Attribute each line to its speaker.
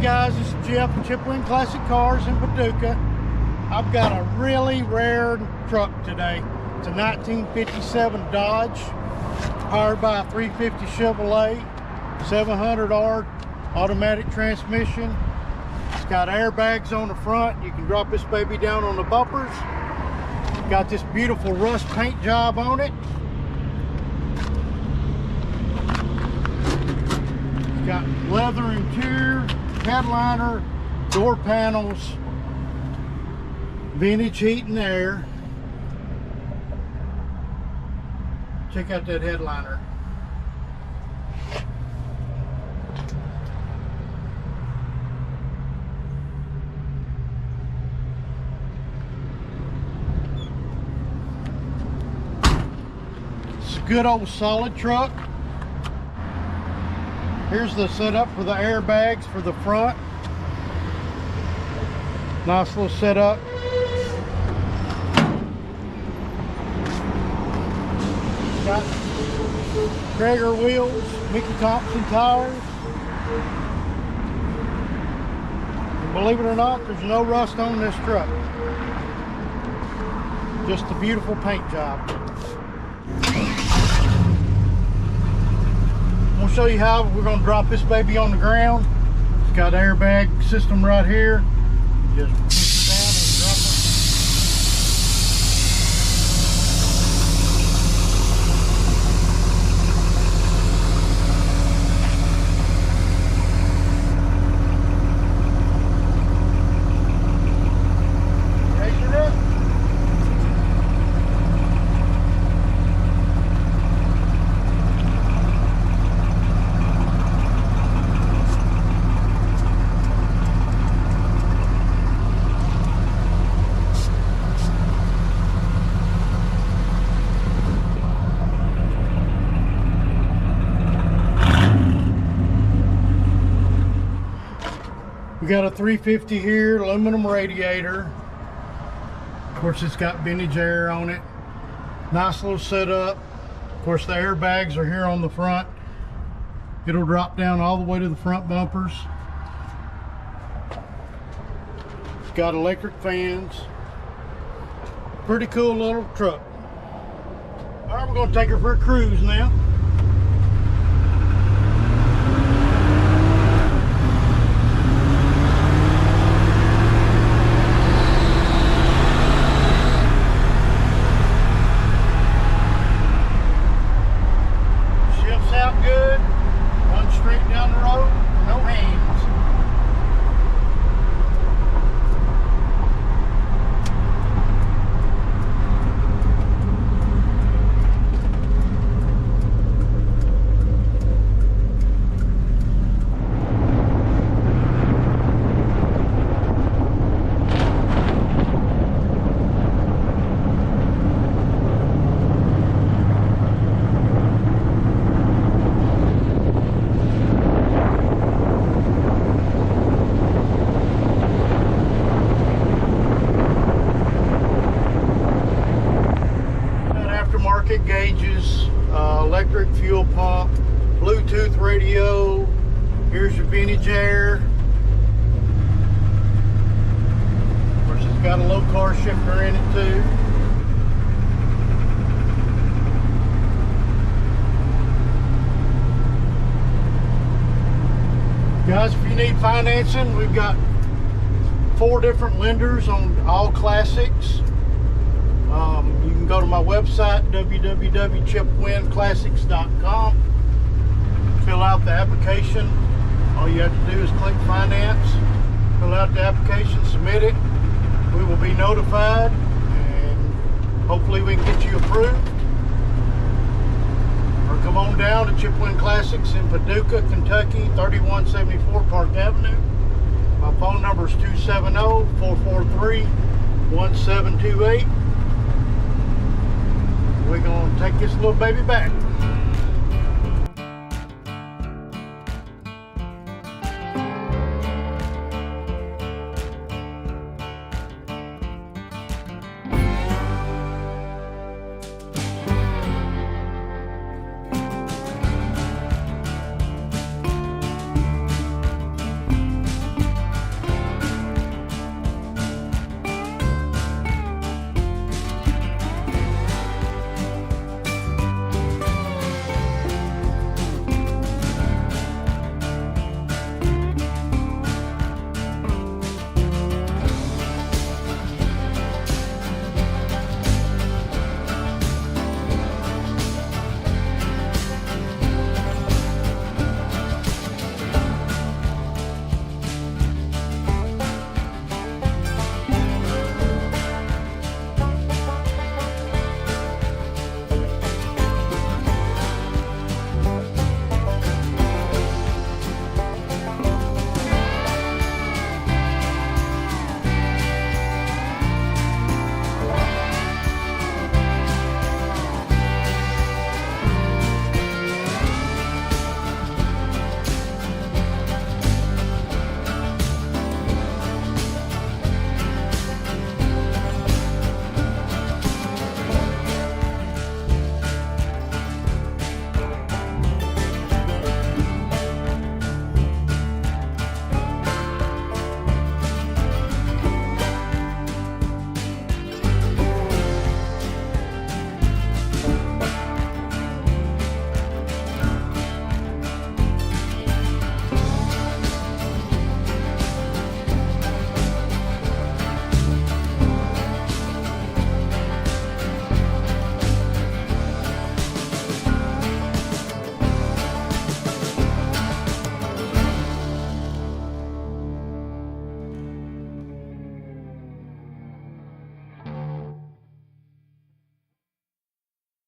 Speaker 1: guys, this is Jeff from Chip Wynn Classic Cars in Paducah. I've got a really rare truck today. It's a 1957 Dodge, powered by a 350 Chevrolet, 700R automatic transmission. It's got airbags on the front. You can drop this baby down on the bumpers. Got this beautiful rust paint job on it. It's got leather interior, headliner, door panels, vintage heat and air. Check out that headliner. It's a good old solid truck. Here's the setup for the airbags for the front. Nice little setup. Got Cragar wheels, Mickey Thompson tires. And believe it or not, there's no rust on this truck. Just a beautiful paint job. I'm gonna show you how we're gonna drop this baby on the ground. It's got an airbag system right here. Just push it down and drop it. Raise it up. We got a 350 here, aluminum radiator. Of course, it's got vintage air on it. Nice little setup. Of course, the airbags are here on the front. It'll drop down all the way to the front bumpers. It's got electric fans. Pretty cool little truck. All right, we're gonna take her for a cruise now. Good, run straight down the road, no hands. Aftermarket gauges, electric fuel pump, Bluetooth radio. Here's your vintage air. Of course, it's got a low car shifter in it too. Guys, if you need financing, we've got 4 different lenders on all classics. You can go to my website, www.chipwinnclassics.com. Fill out the application. All you have to do is click finance, fill out the application, submit it. We will be notified, and hopefully we can get you approved. Or come on down to Chip Wynn Classics in Paducah, Kentucky, 3174 Park Avenue. My phone number is 270-443-1728. We're gonna take this little baby back.